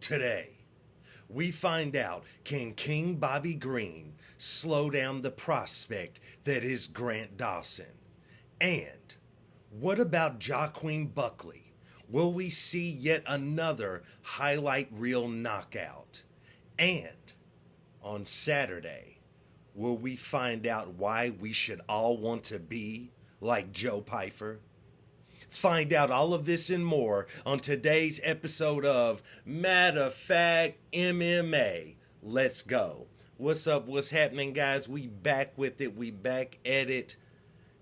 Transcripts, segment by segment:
Today, we find out, can King Bobby Green slow down the prospect that is Grant Dawson? And what about Joaquin Buckley? Will we see yet another highlight reel knockout? And on Saturday, will we find out why we should all want to be like Joe Pyfer? Find out all of this and more on today's episode of Matter of Fact MMA. Let's go. What's up? What's happening, guys? We back with it. We back at it.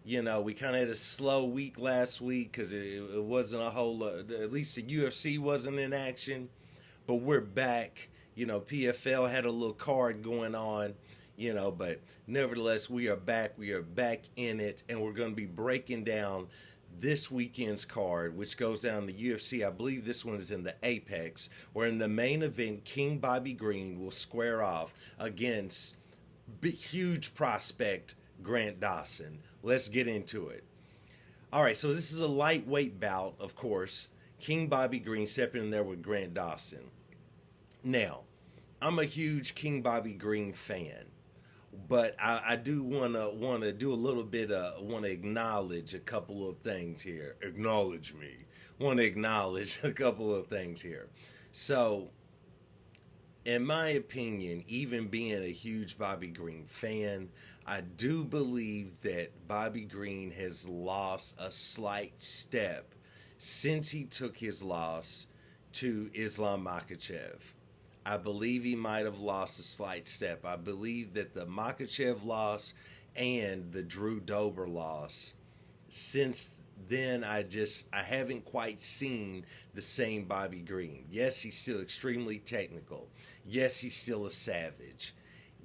You know, we kind of had a slow week last week because it wasn't a whole lot. At least the UFC wasn't in action. But we're back. You know, PFL had a little card going on. You know, but nevertheless, we are back. We are back in it. And we're going to be breaking down this weekend's card, which goes down the UFC. I believe this one is in the Apex, where in the main event, King Bobby Green will square off against huge prospect Grant Dawson. Let's get into it. All right, so this is a lightweight bout, of course. King Bobby Green stepping in there with Grant Dawson. Now, I'm a huge King Bobby Green fan. But I do want to do a little bit want to acknowledge a couple of things here. Acknowledge me. Want to acknowledge a couple of things here. So, in my opinion, even being a huge Bobby Green fan, I do believe that Bobby Green has lost a slight step since he took his loss to Islam Makhachev. I believe he might have lost a slight step. I believe that the Makhachev loss and the Drew Dober loss, since then I haven't quite seen the same Bobby Green. Yes, he's still extremely technical. Yes, he's still a savage.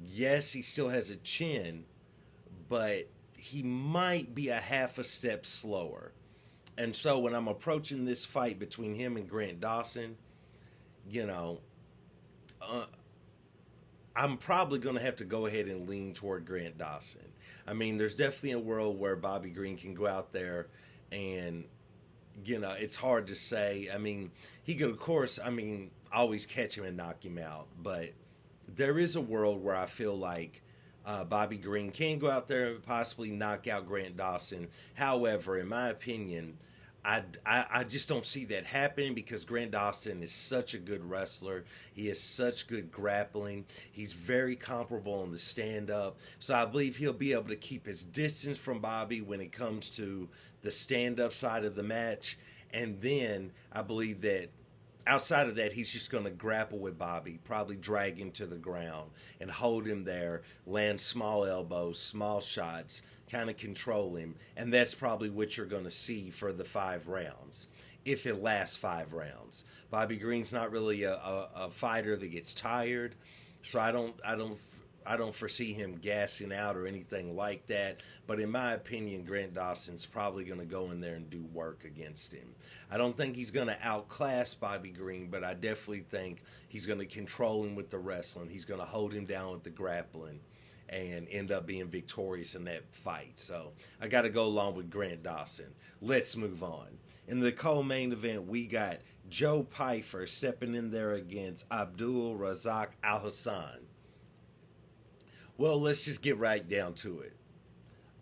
Yes, he still has a chin, but he might be a half a step slower. And so when I'm approaching this fight between him and Grant Dawson, you know, I'm probably going to have to go ahead and lean toward Grant Dawson. I mean, there's definitely a world where Bobby Green can go out there and, you know, it's hard to say. I mean, he could, of course, always catch him and knock him out. But there is a world where I feel like Bobby Green can go out there and possibly knock out Grant Dawson. However, in my opinion, I just don't see that happening because Grant Dawson is such a good wrestler. He has such good grappling. He's very comparable in the stand-up. So I believe he'll be able to keep his distance from Bobby when it comes to the stand-up side of the match. And then I believe that outside of that, he's just going to grapple with Bobby, probably drag him to the ground and hold him there, land small elbows, small shots, kind of control him. And that's probably what you're going to see for the 5 rounds, if it lasts 5 rounds. Bobby Green's not really a fighter that gets tired, so I don't foresee him gassing out or anything like that. But in my opinion, Grant Dawson's probably going to go in there and do work against him. I don't think he's going to outclass Bobby Green, but I definitely think he's going to control him with the wrestling. He's going to hold him down with the grappling and end up being victorious in that fight. So I got to go along with Grant Dawson. Let's move on. In the co-main event, we got Joe Pyfer stepping in there against Abdul Razak Al Hassan. Well, let's just get right down to it.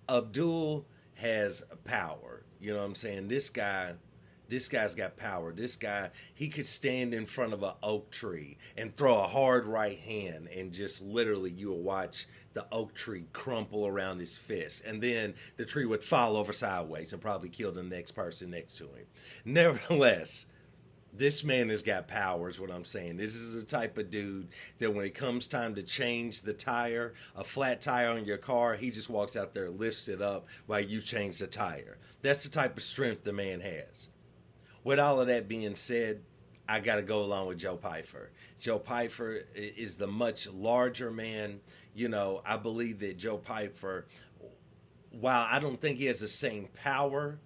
Abdul has power. You know what I'm saying? This guy's got power. This guy, he could stand in front of an oak tree and throw a hard right hand and just literally you will watch the oak tree crumple around his fist. And then the tree would fall over sideways and probably kill the next person next to him. Nevertheless, this man has got power is what I'm saying. This is the type of dude that when it comes time to change the tire, a flat tire on your car, he just walks out there, lifts it up while you change the tire. That's the type of strength the man has. With all of that being said, I got to go along with Joe Pyfer. Joe Pyfer is the much larger man. You know, I believe that Joe Pyfer, while I don't think he has the same power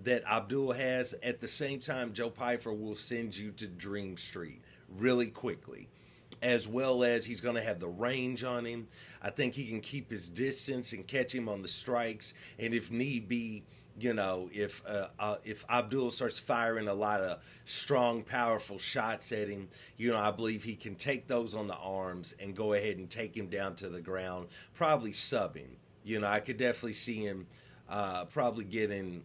that Abdul has, at the same time, Joe Pyfer will send you to Dream Street really quickly. As well as he's going to have the range on him. I think he can keep his distance and catch him on the strikes. And if need be, if Abdul starts firing a lot of strong, powerful shots at him, I believe he can take those on the arms and go ahead and take him down to the ground, probably sub him. I could definitely see him probably getting,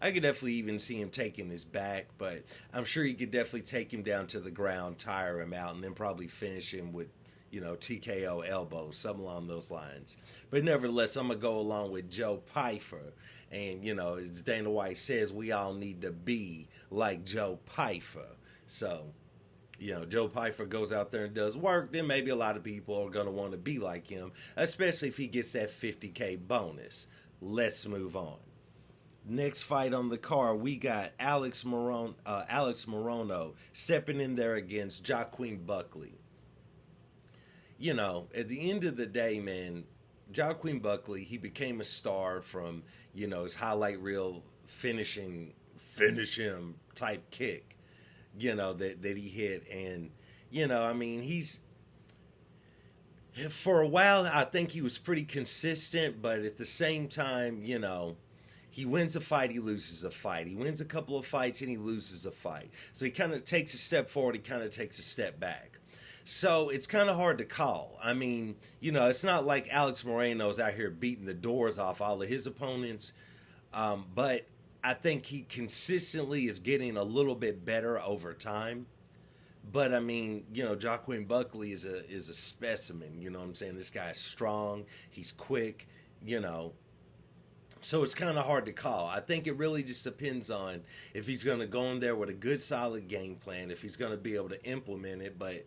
I could definitely even see him taking his back, but I'm sure he could definitely take him down to the ground, tire him out, and then probably finish him with, TKO elbow, something along those lines. But nevertheless, I'm going to go along with Joe Pyfer. And, as Dana White says, we all need to be like Joe Pyfer. So, Joe Pyfer goes out there and does work, then maybe a lot of people are going to want to be like him, especially if he gets that 50K bonus. Let's move on. Next fight on the card, we got Alex Morono stepping in there against Joaquin Buckley. At the end of the day, man, Joaquin Buckley, he became a star from, his highlight reel finish him type kick, that he hit. And, he's, for a while, I think he was pretty consistent, but at the same time, he wins a fight, he loses a fight. He wins a couple of fights and he loses a fight. So he kind of takes a step forward, he kind of takes a step back. So it's kind of hard to call. I mean, it's not like Alex Moreno's out here beating the doors off all of his opponents. But I think he consistently is getting a little bit better over time. But I mean, Joaquin Buckley is a specimen. You know what I'm saying? This guy's strong. He's quick. So it's kind of hard to call. I think it really just depends on if he's going to go in there with a good, solid game plan, if he's going to be able to implement it. But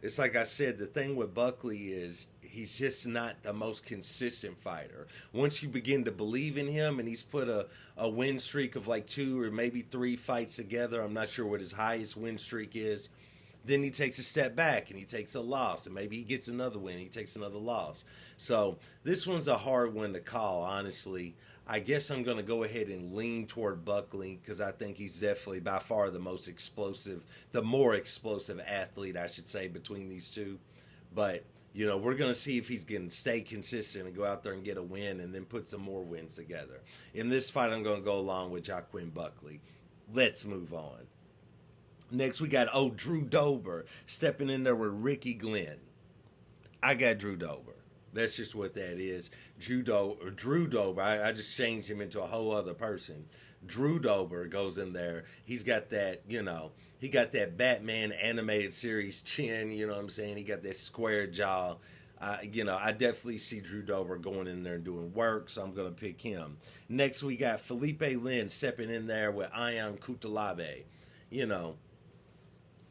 it's like I said, the thing with Buckley is he's just not the most consistent fighter. Once you begin to believe in him and he's put a win streak of like 2 or maybe 3 fights together, I'm not sure what his highest win streak is, then he takes a step back and he takes a loss, and maybe he gets another win, he takes another loss. So this one's a hard one to call, honestly. I guess I'm going to go ahead and lean toward Buckley because I think he's definitely by far the more explosive athlete, I should say, between these two. But, we're going to see if he's going to stay consistent and go out there and get a win and then put some more wins together. In this fight, I'm going to go along with Joaquin Buckley. Let's move on. Next, we got Drew Dober stepping in there with Ricky Glenn. I got Drew Dober. That's just what that is. Drew Dober. I just changed him into a whole other person. Drew Dober goes in there. He's got that, he got that Batman animated series chin, you know what I'm saying? He got that square jaw. I definitely see Drew Dober going in there and doing work, so I'm going to pick him. Next, we got Felipe Lin stepping in there with Ion Cutelaba.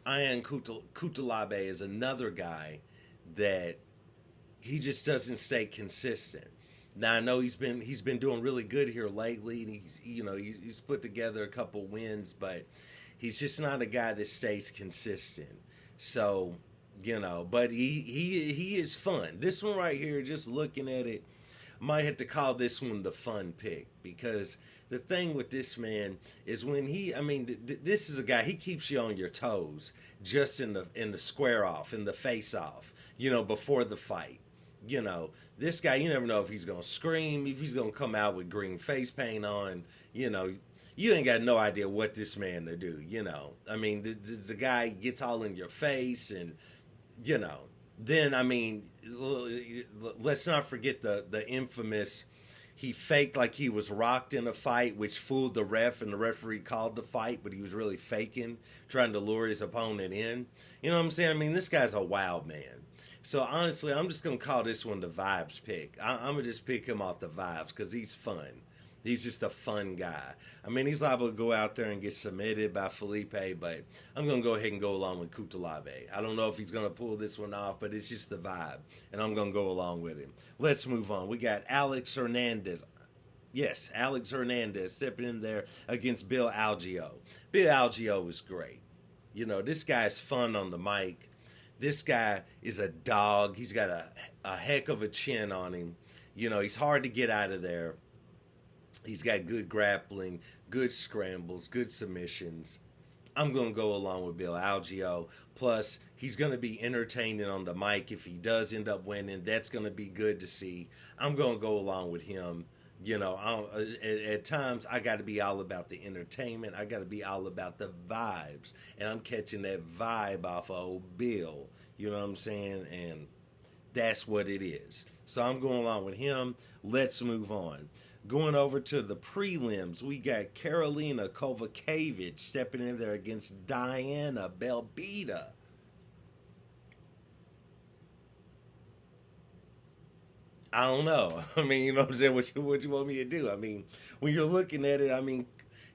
Ion Cutelaba is another guy that he just doesn't stay consistent. Now I know he's been doing really good here lately, and he's put together a couple wins, but he's just not a guy that stays consistent. So, but he is fun. This one right here, just looking at it, might have to call this one the fun pick, because the thing with this man is when this is a guy, he keeps you on your toes just in the square off, in the face off, before the fight. This guy, you never know if he's going to scream, if he's going to come out with green face paint on, you ain't got no idea what this man to do, the guy gets all in your face and, then, let's not forget the infamous, he faked like he was rocked in a fight, which fooled the ref, and the referee called the fight, but he was really faking, trying to lure his opponent in. You know what I'm saying? This guy's a wild man. So honestly, I'm just going to call this one the vibes pick. I'm going to just pick him off the vibes because he's fun. He's just a fun guy. He's liable to go out there and get submitted by Felipe, but I'm going to go ahead and go along with Cutelaba. I don't know if he's going to pull this one off, but it's just the vibe, and I'm going to go along with him. Let's move on. We got Alex Hernandez. Yes, Alex Hernandez stepping in there against Bill Algeo. Bill Algeo is great. This guy's fun on the mic. This guy is a dog. He's got a heck of a chin on him. He's hard to get out of there. He's got good grappling, good scrambles, good submissions. I'm going to go along with Bill Algeo. Plus, he's going to be entertaining on the mic if he does end up winning. That's going to be good to see. I'm going to go along with him. At times I got to be all about the entertainment. I got to be all about the vibes, and I'm catching that vibe off of old Bill. You know what I'm saying? And that's what it is. So I'm going along with him. Let's move on. Going over to the prelims, we got Karolina Kowalkiewicz stepping in there against Diana Belbita. I don't know. I mean, you know what I'm saying? What you want me to do? I mean, when you're looking at it, I mean,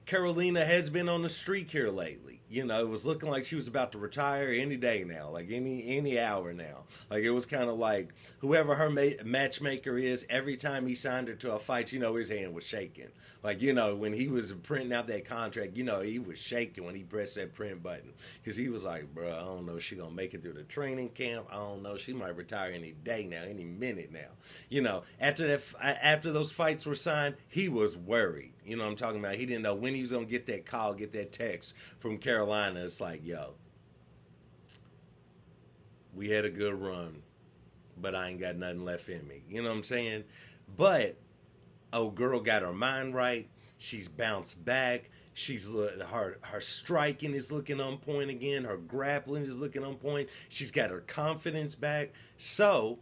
Carolina has been on the streak here lately. It was looking like she was about to retire any day now, like any hour now. Like it was kind of like whoever her matchmaker is. Every time he signed her to a fight, his hand was shaking. Like when he was printing out that contract, he was shaking when he pressed that print button because he was like, "Bro, I don't know if she gonna make it through the training camp. I don't know, she might retire any day now, any minute now." After those fights were signed, he was worried. You know what I'm talking about? He didn't know when he was going to get that call, get that text from Carolina. It's like, yo, we had a good run, but I ain't got nothing left in me. You know what I'm saying? But, girl got her mind right. She's bounced back. Her striking is looking on point again. Her grappling is looking on point. She's got her confidence back. So,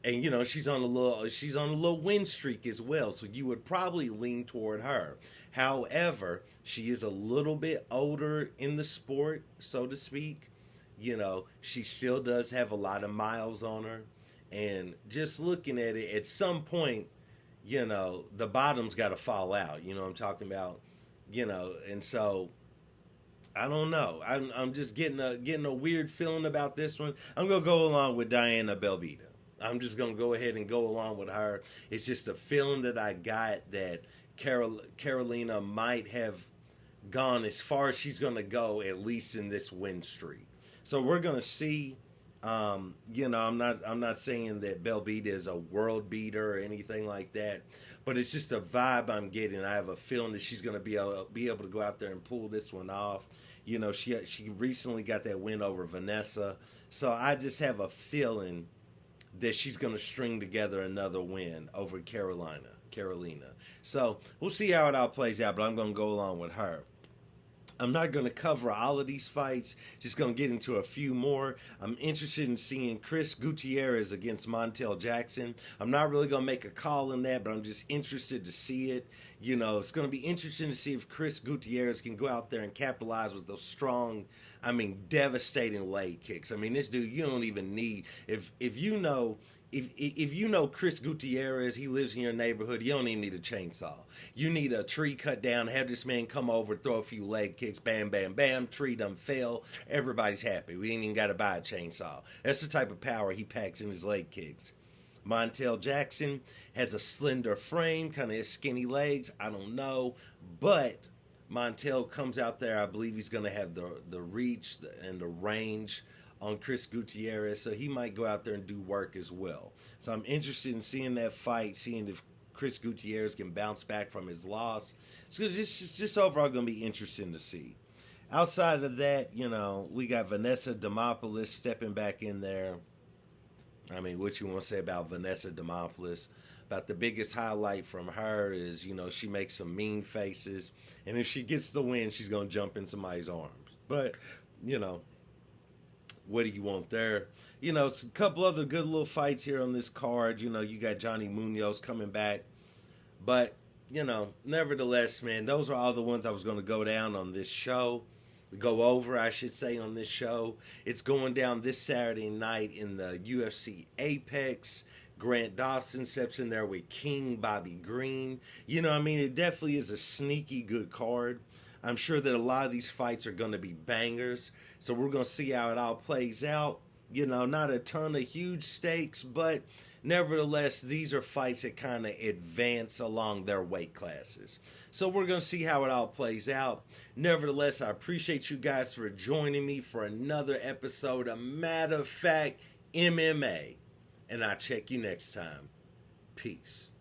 and she's on a little win streak as well, so you would probably lean toward her. However, she is a little bit older in the sport, so to speak. She still does have a lot of miles on her, and just looking at it, at some point, the bottom's got to fall out. You know what I'm talking about? And so I don't know. I'm just getting a weird feeling about this one. I'm gonna go along with Diana Belbita. I'm just going to go ahead and go along with her. It's just a feeling that I got that Carolina might have gone as far as she's going to go, at least in this win streak. So we're going to see. I'm not saying that Belbita is a world beater or anything like that, but it's just a vibe I'm getting. I have a feeling that she's going to be able to go out there and pull this one off. She recently got that win over Vanessa, so I just have a feeling that she's going to string together another win over Carolina. So we'll see how it all plays out, but I'm going to go along with her. I'm not going to cover all of these fights, just going to get into a few more. I'm interested in seeing Chris Gutierrez against Montel Jackson. I'm not really going to make a call on that, but I'm just interested to see it. It's going to be interesting to see if Chris Gutierrez can go out there and capitalize with those strong, devastating leg kicks. This dude, you don't even need, if you know Chris Gutierrez, he lives in your neighborhood, you don't even need a chainsaw. You need a tree cut down, have this man come over, throw a few leg kicks, bam, bam, bam, tree done fell, everybody's happy. We ain't even got to buy a chainsaw. That's the type of power he packs in his leg kicks. Montel Jackson has a slender frame, kind of skinny legs, I don't know, but Montel comes out there, I believe he's going to have the reach and the range on Chris Gutierrez, so he might go out there and do work as well. So I'm interested in seeing that fight, seeing if Chris Gutierrez can bounce back from his loss. So just overall going to be interesting to see. Outside of that, we got Vanessa Demopoulos stepping back in there. What you want to say about Vanessa Demopoulos? About the biggest highlight from her is, she makes some mean faces, and if she gets the win, she's going to jump in somebody's arms. But, what do you want there? It's a couple other good little fights here on this card. You got Johnny Munoz coming back. But, nevertheless, man, those are all the ones I was going to go down on this show. Go over, I should say, on this show. It's going down this Saturday night in the UFC Apex. Grant Dawson steps in there with King Bobby Green. It definitely is a sneaky good card. I'm sure that a lot of these fights are going to be bangers. So we're going to see how it all plays out. Not a ton of huge stakes, but nevertheless, these are fights that kind of advance along their weight classes. So we're going to see how it all plays out. Nevertheless, I appreciate you guys for joining me for another episode of Matter of Fact MMA. And I'll check you next time. Peace.